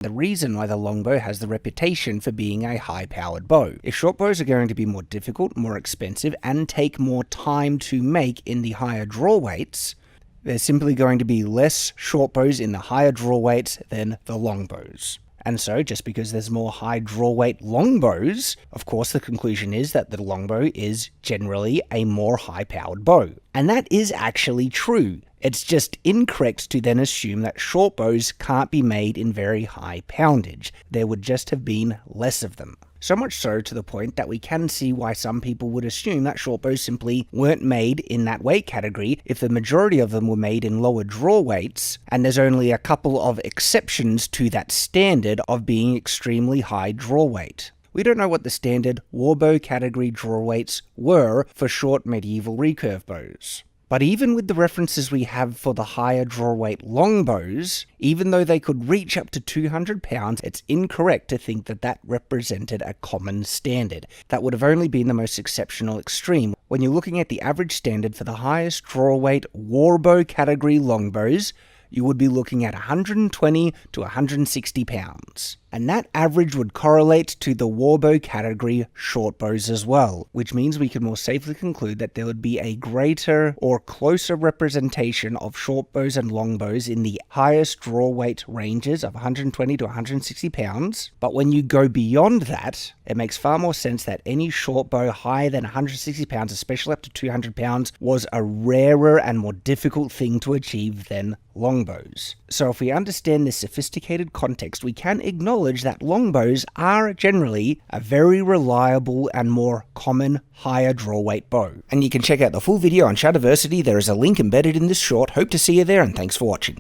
The reason why the longbow has the reputation for being a high-powered bow. If short bows are going to be more difficult, more expensive, and take more time to make in the higher draw weights, there's simply going to be less short bows in the higher draw weights than the longbows. And so, just because there's more high draw weight longbows, of course the conclusion is that the longbow is generally a more high-powered bow. And that is actually true. It's just incorrect to then assume that short bows can't be made in very high poundage. There would just have been less of them. So much so to the point that we can see why some people would assume that short bows simply weren't made in that weight category if the majority of them were made in lower draw weights, and there's only a couple of exceptions to that standard of being extremely high draw weight. We don't know what the standard warbow category draw weights were for short medieval recurve bows. But even with the references we have for the higher draw weight longbows, even though they could reach up to 200 pounds, it's incorrect to think that that represented a common standard. That would have only been the most exceptional extreme. When you're looking at the average standard for the highest draw weight warbow category longbows, you would be looking at 120 to 160 pounds. And that average would correlate to the warbow category short bows as well, which means we can more safely conclude that there would be a greater or closer representation of short bows and longbows in the highest draw weight ranges of 120 to 160 pounds. But when you go beyond that, it makes far more sense that any short bow higher than 160 pounds, especially up to 200 pounds, was a rarer and more difficult thing to achieve than longbows. So if we understand this sophisticated context, we can acknowledge that longbows are generally a very reliable and more common higher draw weight bow. And you can check out the full video on Shadowversity. There is a link embedded in this short. Hope to see you there, and thanks for watching.